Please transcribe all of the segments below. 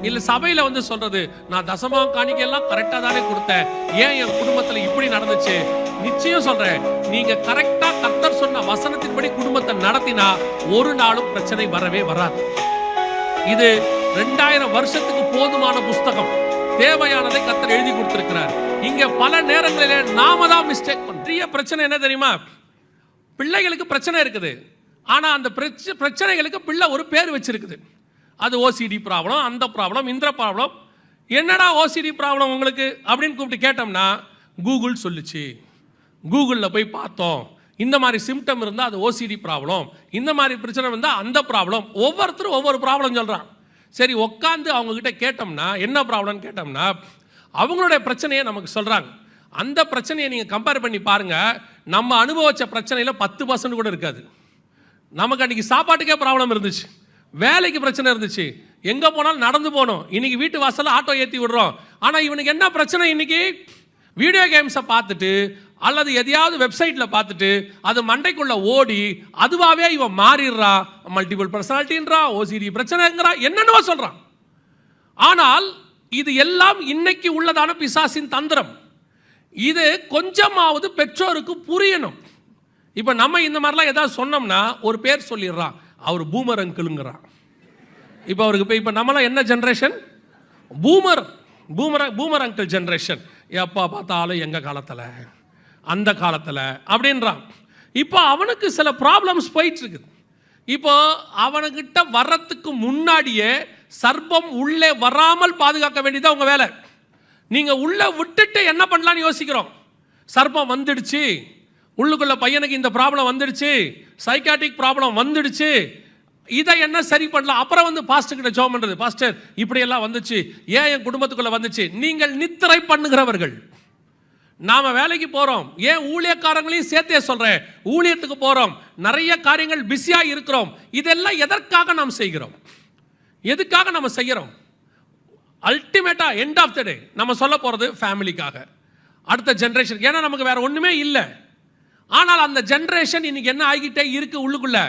இல்ல சபையில வந்து சொல்றது, நான் தசம காணிக்கையெல்லாம் கரெக்டா தானே கொடுத்தேன், ஏன் என் குடும்பத்துல இப்படி நடந்துச்சு? நிச்சயம் சொல்றேன், நீங்க கரெக்டா கர்த்தர் சொன்ன வசனத்தின்படி குடும்பத்தை நடத்தினா ஒரு நாளும் பிரச்சனை வரவே வராது. இது 2000 வருஷத்துக்கு போதுமான புஸ்தகம். தேவையானதை கர்த்தர் எழுதி கொடுத்திருக்கிறார். இங்க பல நேரங்களிலே நாம தான் மிஸ்டேக் பண்றோம். பெரிய பிரச்சனை என்ன தெரியுமா? பிள்ளைகளுக்கு பிரச்சனை இருக்குது, ஆனா அந்த பிரச்சனைகளுக்கு பிள்ளை ஒரு பேர் வச்சிருக்குது. அது ஓசிடி ப்ராப்ளம், அந்த ப்ராப்ளம், இந்த ப்ராப்ளம். என்னடா ஓசிடி ப்ராப்ளம் உங்களுக்கு அப்படின்னு கூப்பிட்டு கேட்டோம்னா, கூகுள் சொல்லுச்சு, கூகுளில் போய் பார்த்தோம், இந்த மாதிரி சிம்டம் இருந்தால் அது ஓசிடி ப்ராப்ளம், இந்த மாதிரி பிரச்சனை வந்தால் அந்த ப்ராப்ளம். ஒவ்வொருத்தரும் ஒவ்வொரு ப்ராப்ளம் சொல்கிறான். சரி, உட்காந்து அவங்கக்கிட்ட கேட்டோம்னா என்ன ப்ராப்ளம்னு கேட்டோம்னா அவங்களுடைய பிரச்சனையை நமக்கு சொல்கிறாங்க. அந்த பிரச்சனையை நீங்கள் கம்பேர் பண்ணி பாருங்கள், நம்ம அனுபவிச்ச பிரச்சனையில் 10% கூட இருக்காது. நமக்கு அன்றைக்கி சாப்பாட்டுக்கே ப்ராப்ளம் இருந்துச்சு, வேலைக்கு பிரச்சனை இருந்துச்சு, எங்கே போனாலும் நடந்து போகணும். இன்றைக்கி வீட்டு வாசலில் ஆட்டோ ஏற்றி விடுறோம். ஆனால் இவனுக்கு என்ன பிரச்சனை? இன்றைக்கி வீடியோ கேம்ஸை பார்த்துட்டு அல்லது எதையாவது வெப்சைட்டில் பார்த்துட்டு அது மண்டைக்குள்ளே ஓடி அதுவாகவே இவன் மாறிடுறான். மல்டிபிள் பர்சனாலிட்டின்றான், ஓசிடி பிரச்சனைங்கிறான், என்னென்னவோ சொல்கிறான். ஆனால் இது எல்லாம் இன்னைக்கு உள்ளதான பிசாசின் தந்திரம். இது கொஞ்சமாவது பெற்றோருக்கு புரியணும். இப்போ நம்ம இந்த மாதிரிலாம் ஏதாவது சொன்னோம்னா ஒரு பேர் சொல்லிடுறான், அவர் பூமர் அங்கிளுங்கிறான். இப்போ அவருக்கு இப்போ நம்மளாம் என்ன ஜென்ரேஷன்? Boomer uncle generation. எப்போ பார்த்தாலும் எங்கள் காலத்தில், அந்த காலத்தில் அப்படின்றான். இப்போ அவனுக்கு சில ப்ராப்ளம்ஸ் போயிட்டு இருக்குது. இப்போ அவனுக்கிட்ட வர்றதுக்கு முன்னாடியே சர்ப்பம் உள்ளே வராமல் பாதுகாக்க வேண்டியது உங்கள் வேலை. நீங்கள் உள்ளே விட்டுட்டு என்ன பண்ணலான்னு யோசிக்கிறோம். சர்ப்பம் வந்துடுச்சு, உள்ளுக்குள்ள பையனுக்கு இந்த ப்ராப்ளம் வந்துடுச்சு, சைக்காட்டிக் ப்ராப்ளம் வந்துடுச்சு, இதை என்ன சரி பண்ணலாம்? அப்புறம் வந்து பாஸ்டர் கிட்ட ஜெபம் பண்ணுறது, பாஸ்டர் இப்படியெல்லாம் வந்துச்சு, ஏன் என் குடும்பத்துக்குள்ளே வந்துச்சு? நீங்கள் நித்திரை பண்ணுகிறவர்கள். நாம் வேலைக்கு போகிறோம், ஏன் ஊழியக்காரங்களையும் சேர்த்தே சொல்கிறேன், ஊழியத்துக்கு போகிறோம், நிறைய காரியங்கள் பிஸியாக இருக்கிறோம். இதெல்லாம் எதற்காக நாம் செய்கிறோம்? எதுக்காக நம்ம செய்கிறோம்? அல்டிமேட்டாக எண்ட் ஆஃப் த டே நம்ம சொல்ல போகிறது ஃபேமிலிக்காக, அடுத்த ஜென்ரேஷன். ஏன்னா நமக்கு வேறு ஒன்றுமே இல்லை. ஆனால் அந்த ஜென்ரேஷன் இன்னைக்கு என்ன ஆகிக்கிட்டே இருக்குது? உள்ளுக்குள்ள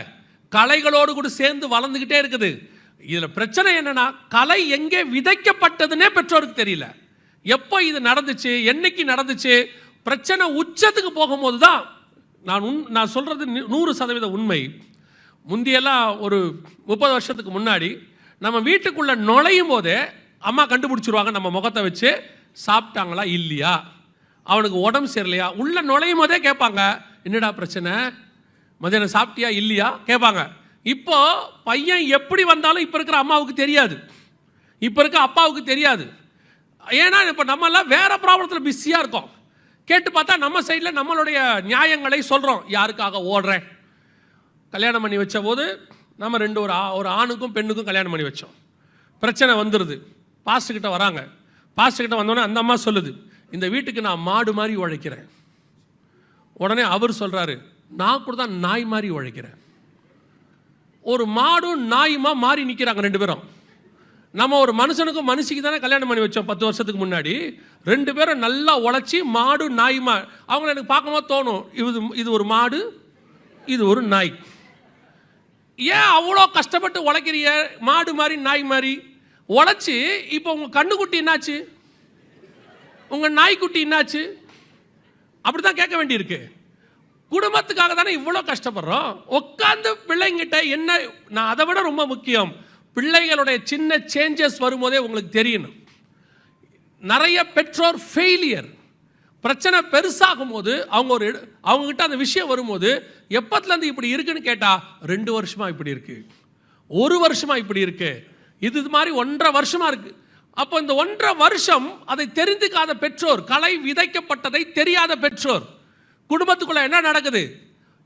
கலைகளோடு கூட சேர்ந்து வளர்ந்துக்கிட்டே இருக்குது. இதில் பிரச்சனை என்னன்னா, கலை எங்கே விதைக்கப்பட்டதுன்னே பெற்றோருக்கு தெரியல. எப்போ இது நடந்துச்சு, என்னைக்கு நடந்துச்சு? பிரச்சனை உச்சத்துக்கு போகும்போது தான் நான் சொல்கிறது 100% உண்மை. முந்தியெல்லாம் ஒரு 30 வருஷத்துக்கு முன்னாடி நம்ம வீட்டுக்குள்ளே நுழையும் போதே அம்மா கண்டுபிடிச்சிருவாங்க நம்ம முகத்தை வச்சு, சாப்பிட்டாங்களா இல்லையா, அவனுக்கு உடம்பு சரியில்லையா. உள்ளே நுழையும் போதே கேட்பாங்க, என்னடா பிரச்சனை, மதியானம் சாப்பிட்டியா இல்லையா கேட்பாங்க. இப்போ பையன் எப்படி வந்தாலும் இப்போ இருக்கிற அம்மாவுக்கு தெரியாது, இப்போ இருக்க அப்பாவுக்கு தெரியாது. ஏன்னா இப்போ நம்மெல்லாம் வேறு ப்ராப்ளத்தில் பிஸியாக இருக்கோம். கேட்டு பார்த்தா நம்ம சைடில் நம்மளுடைய நியாயங்களை சொல்கிறோம். யாருக்காக ஓடுறேன்? கல்யாணம் பண்ணி வச்ச போது நம்ம ஒரு ஆணுக்கும் பெண்ணுக்கும் கல்யாணம் பண்ணி வச்சோம். பிரச்சனை வந்துடுது, பாஸ்டர்கிட்ட வராங்க. பாஸ்டர்கிட்ட வந்தோடனே அந்த அம்மா சொல்லுது, இந்த வீட்டுக்கு நான் மாடு மாதிரி உழைக்கிறேன். உடனே அவர் சொல்கிறாரு, நான் கூட தான் நாய் மாதிரி உழைக்கிறேன். ஒரு மாடும் நாயுமா மாறி நிற்கிறாங்க ரெண்டு பேரும். நம்ம ஒரு மனுஷனுக்கும் மனுஷிக்கு தானே கல்யாணம் பண்ணி வச்சோம் 10 வருஷத்துக்கு முன்னாடி. ரெண்டு பேரும் நல்லா உழைச்சி மாடு நாயுமா. அவங்கள எனக்கு பார்க்கும்போது தோணும், இது ஒரு மாடு, இது ஒரு நாய். ஏன் அவ்வளோ கஷ்டப்பட்டு உழைக்கிறிய? மாடு மாதிரி நாய் மாதிரி உழைச்சி இப்போ உங்கள் கண்ணுக்குட்டி என்னாச்சு, உங்கள் நாய்க்குட்டி என்னாச்சு? அப்படி தான் கேட்க வேண்டியிருக்கு. குடும்பத்துக்காக தானே இவ்வளோ கஷ்டப்படுறோம். உட்காந்து பிள்ளைங்கிட்ட என்ன, நான் அதை விட ரொம்ப முக்கியம், பிள்ளைகளுடைய சின்ன சேஞ்சஸ் வரும்போதே உங்களுக்கு தெரியணும். நிறைய பெற்றோர் ஃபெயிலியர். பிரச்சனை பெருசாகும் போது அவங்ககிட்ட அந்த விஷயம் வரும்போது, எப்பத்துலேருந்து இப்படி இருக்குன்னு கேட்டால் 2 வருஷமாக இப்படி இருக்குது, 1 வருஷமாக இப்படி இருக்குது, இது மாதிரி 1.5 வருஷமாக இருக்குது. அப்போ இந்த 1.5 வருஷம் அதை தெரிந்துக்காத பெற்றோர், கலை விதைக்கப்பட்டதை தெரியாத பெற்றோர், குடும்பத்துக்குள்ளே என்ன நடக்குது?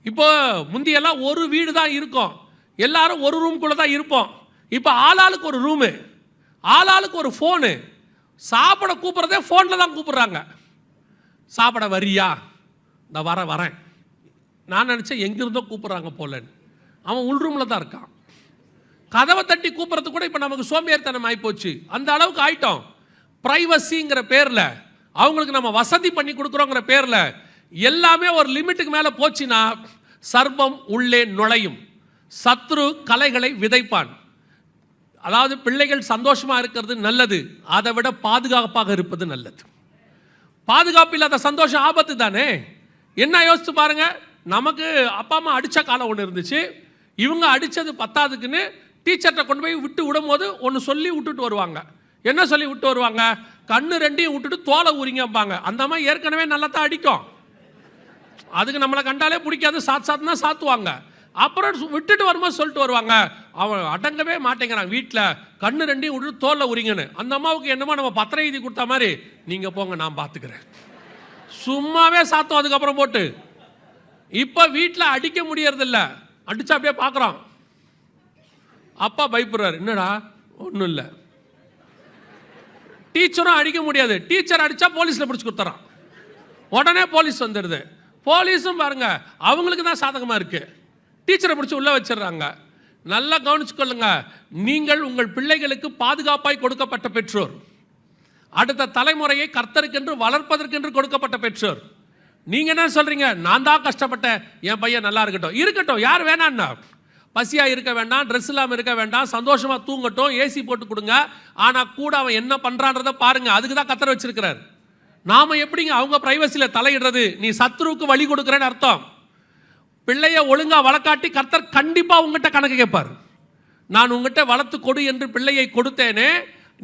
இப்போ முந்தியெல்லாம் ஒரு வீடு தான் இருக்கும், எல்லாரும் ஒரு ரூம்குள்ளே தான் இருப்போம். இப்போ ஆளாளுக்கு ஒரு ரூமு, ஆளாளுக்கு ஒரு ஃபோனு. சாப்பிட கூப்பிட்றதே ஃபோனில் தான் கூப்பிட்றாங்க. சாப்பிட வரியா? இந்த வரேன். நான் நினச்சேன் எங்கிருந்தோ கூப்பிட்றாங்க போலன்னு. அவன் உள் ரூமில் தான் இருக்கான். கதவை தட்டி கூப்பிட்றது கூட இப்போ நமக்கு சோம்பேறித்தனம் ஆகிப்போச்சு. அந்த அளவுக்கு ஆயிட்டோம். ப்ரைவசிங்கிற பேரில், அவங்களுக்கு நம்ம வசதி பண்ணி கொடுக்குறோங்கிற பேரில் எல்லாமே ஒரு லிமிட்டுக்கு மேலே போச்சுன்னா சர்ப்பம் உள்ளே நுழையும். சத்ரு கலைகளை விதைப்பான். அதாவது பிள்ளைகள் சந்தோஷமா இருக்கிறது நல்லது, அதை விட பாதுகாப்பாக இருப்பது நல்லது. பாதுகாப்பு இல்லாத சந்தோஷம் ஆபத்து தானே. என்ன யோசிச்சு பாருங்க, நமக்கு அப்பா அம்மா அடித்த காலம் ஒன்று இருந்துச்சு. இவங்க அடித்தது பத்தாதுக்குன்னு டீச்சர்கிட்ட கொண்டு போய் விட்டு விடும்போது ஒன்று சொல்லி விட்டுட்டு வருவாங்க. என்ன சொல்லி விட்டு வருவாங்க? கண்ணு ரெண்டையும் விட்டுட்டு தோலை உரிங்கப்பாங்க. அந்த மாதிரி ஏற்கனவே நல்லா தான் அடிக்கும், அதுக்கு நம்மளை கண்டாலே பிடிக்காது, சாத்துனா சாத்துவாங்க. அப்புறம் விட்டுட்டு வரும்போது சொல்லிட்டு வருவாங்க, அவன் அடங்கவே மாட்டேங்கிறான் வீட்டில், கண்ணு ரெண்டையும் விட்டுட்டு தோலை உரிங்கன்னு. அந்த அம்மாவுக்கு என்னமோ நம்ம பத்திரம் எழுதி கொடுத்த மாதிரி, நீங்கள் போங்க நான் பார்த்துக்கிறேன், சும்மாவே சாத்தோம். அதுக்கப்புறம் போட்டு இப்போ வீட்டில் அடிக்க முடியறதில்ல, அடிச்சா அப்படியே பார்க்குறான். அப்பா பயப்படுறாரு, என்னடா ஒன்றும் இல்லை. டீச்சரும் அடிக்க முடியாது, டீச்சர் அடித்தா போலீஸில் பிடிச்சி கொடுத்துறான், உடனே போலீஸ் வந்துடுது. போலீஸும் பாருங்க அவங்களுக்கு தான் சாதகமாக இருக்குது, டீச்சரை பிடிச்சி உள்ளே வச்சிடுறாங்க. நல்லா கவனிச்சுக்கொள்ளுங்க, நீங்கள் உங்கள் பிள்ளைகளுக்கு பாதுகாப்பாய் கொடுக்கப்பட்ட பெற்றோர், அடுத்த தலைமுறையை கர்த்தருக்கென்று வளர்ப்பதற்கென்று கொடுக்கப்பட்ட பெற்றோர். நீங்கள் என்ன சொல்கிறீங்க? நான் தான் கஷ்டப்பட்டேன், என் பையன் நல்லா இருக்கட்டும். இருக்கட்டும், யார் வேணான்னா, பசியாக இருக்க வேண்டாம், ட்ரெஸ் இல்லாமல் இருக்க வேண்டாம், சந்தோஷமாக தூங்கட்டும், ஏசி போட்டு கொடுங்க. ஆனால் கூட அவன் என்ன பண்ணுறான்றதை பாருங்கள், அதுக்கு தான் கர்த்தர் வச்சிருக்கிறார். நாம் எப்படிங்க அவங்க ப்ரைவசியில் தலையிடுறது? நீ சத்ருவுக்கு வழி கொடுக்குறேன்னு அர்த்தம். பிள்ளையை ஒழுங்காக வளர்க்காட்டி கர்த்தர் கண்டிப்பாக உங்ககிட்ட கணக்கு கேட்பார். நான் உங்ககிட்ட வளர்த்து கொடு என்று பிள்ளையை கொடுத்தேனே,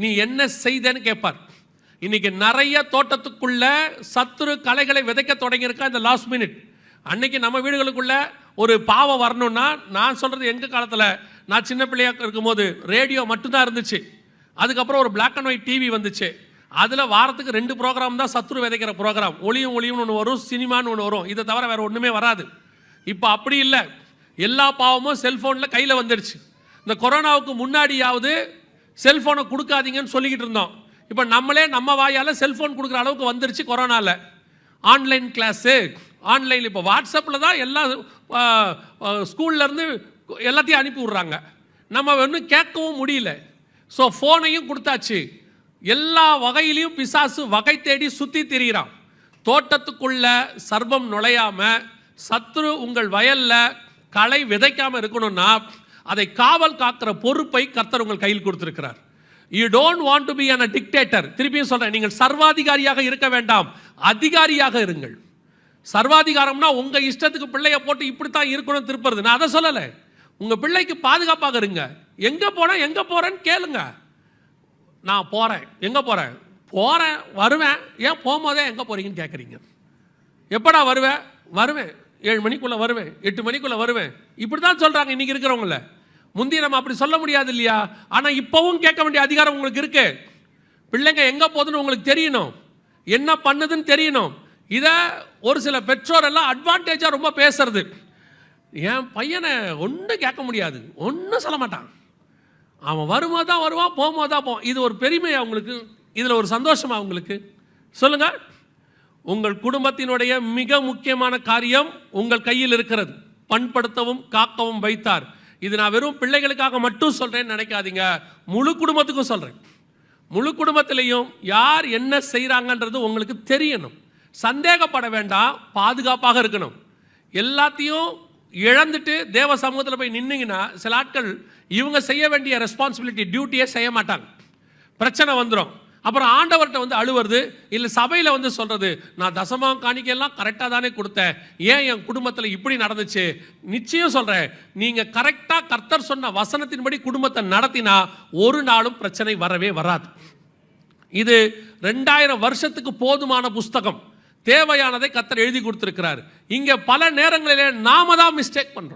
நீ என்ன செய்தேன்னு கேட்பார். இன்னைக்கு நிறைய தோட்டத்துக்குள்ள சத்துரு கலைகளை விதைக்க தொடங்கியிருக்கா இந்த லாஸ்ட் மினிட். அன்னைக்கு நம்ம வீடுகளுக்குள்ள ஒரு பாவம் வரணும்னா, நான் சொல்கிறது எங்கள் காலத்தில், நான் சின்ன பிள்ளையாக இருக்கும்போது ரேடியோ மட்டும்தான் இருந்துச்சு. அதுக்கப்புறம் ஒரு பிளாக் அண்ட் ஒயிட் டிவி வந்துச்சு. அதில் வாரத்துக்கு 2 ப்ரோக்ராம் தான் சத்துரு விதைக்கிற ப்ரோக்ராம். ஒளியும் ஒளியும்னு ஒன்று வரும், சினிமான்னு ஒன்று வரும். இதை தவிர வேறு ஒன்றுமே வராது. இப்போ அப்படி இல்லை, எல்லா பாவமும் செல்ஃபோனில் கையில் வந்துடுச்சு. இந்த கொரோனாவுக்கு முன்னாடியாவது செல்ஃபோனை கொடுக்காதீங்கன்னு சொல்லிக்கிட்டு இருந்தோம். இப்போ நம்மளே நம்ம வாயால் செல்ஃபோன் கொடுக்குற அளவுக்கு வந்துருச்சு கொரோனாவில். ஆன்லைன் கிளாஸு, ஆன்லைன், இப்போ வாட்ஸ்அப்பில் தான் எல்லா ஸ்கூல்லேருந்து எல்லாத்தையும் அனுப்பி விட்றாங்க. நம்ம ஒன்றும் கேட்கவும் முடியல. ஸோ ஃபோனையும் கொடுத்தாச்சு. எல்லா வகையிலையும் பிசாசு வகை தேடி சுற்றி திரிகிறான். தோட்டத்துக்குள்ள சர்ப்பம் நுழையாமல், சத்ரு உங்கள் வயலில் களை விதைக்காமல் இருக்கணும்னா அதை காவல் காக்கிற பொறுப்பை கர்த்தர் உங்கள் கையில் கொடுத்திருக்கிறார். You don't want to be a dictator. திருப்பியும் சொல்கிறேன், நீங்கள் சர்வாதிகாரியாக இருக்க வேண்டாம், அதிகாரியாக இருங்கள். சர்வாதிகாரம்னா உங்கள் இஷ்டத்துக்கு பிள்ளைய போட்டு இப்படித்தான் இருக்கணும் திருப்புறது, நான் அதை சொல்லலை. உங்கள் பிள்ளைக்கு பாதுகாப்பாக இருங்க. எங்கே போனேன் எங்கே போகிறேன்னு கேளுங்க. நான் போகிறேன், எங்கே போகிறேன், போகிறேன் வருவேன், ஏன் போகும்போதே எங்கே போகிறீங்கன்னு கேட்குறீங்க. எப்படா வருவேன்? வருவேன் 7 மணிக்குள்ளே வருவேன், 8 மணிக்குள்ளே வருவேன், இப்படி தான் சொல்கிறாங்க இன்றைக்கி இருக்கிறவங்கள. முந்தைய நம்ம அப்படி சொல்ல முடியாது இல்லையா? ஆனால் இப்போவும் கேட்க வேண்டிய அதிகாரம் உங்களுக்கு இருக்கு. பிள்ளைங்க எங்கே போகுதுன்னு உங்களுக்கு தெரியணும், என்ன பண்ணுதுன்னு தெரியணும். இதை ஒரு சில பெற்றோர் எல்லாம் அட்வான்டேஜாக ரொம்ப பேசுறது. என் பையனை ஒன்றும் கேட்க முடியாது, ஒன்றும் சொல்ல மாட்டான், அவன் வரும்போது தான் வருவான், போகும்போது தான் போவான். இது ஒரு பெருமை அவங்களுக்கு, இதில் ஒரு சந்தோஷமா அவங்களுக்கு? சொல்லுங்கள். உங்கள் குடும்பத்தினுடைய மிக முக்கியமான காரியம் உங்கள் கையில் இருக்கிறது. பண்படுத்தவும் காக்கவும் வைத்தார். இது நான் வெறும் பிள்ளைகளுக்காக மட்டும் சொல்கிறேன்னு நினைக்காதீங்க, முழு குடும்பத்துக்கும் சொல்கிறேன். முழு குடும்பத்திலையும் யார் என்ன செய்கிறாங்கன்றது உங்களுக்கு தெரியணும். சந்தேகப்பட வேண்டாம், பாதுகாப்பாக இருக்கணும். எல்லாத்தையும் இழந்துட்டு தேவ சமூகத்தில் போய் நின்னீங்கன்னா சில ஆட்கள் இவங்க செய்ய வேண்டிய ரெஸ்பான்சிபிலிட்டி, டியூட்டியே செய்ய மாட்டாங்க. பிரச்சனை வந்துடும். அப்புறம் ஆண்டவர்கிட்ட வந்து அழுவுறது, இல்லை சபையில் வந்து சொல்கிறது, நான் தசமம் காணிக்கையெல்லாம் கரெக்டாக தானே கொடுத்தேன், ஏன் என் குடும்பத்தில் இப்படி நடந்துச்சு? நிச்சயம் சொல்கிறேன், நீங்கள் கரெக்டாக கர்த்தர் சொன்ன வசனத்தின்படி குடும்பத்தை நடத்தினா ஒரு நாளும் பிரச்சனை வரவே வராது. இது 2000 வருஷத்துக்கு போதுமான புஸ்தகம். தேவையானதை கர்த்தர் எழுதி கொடுத்துருக்கிறார். இங்கே பல நேரங்களிலே நாம தான் மிஸ்டேக் பண்ணுறோம்.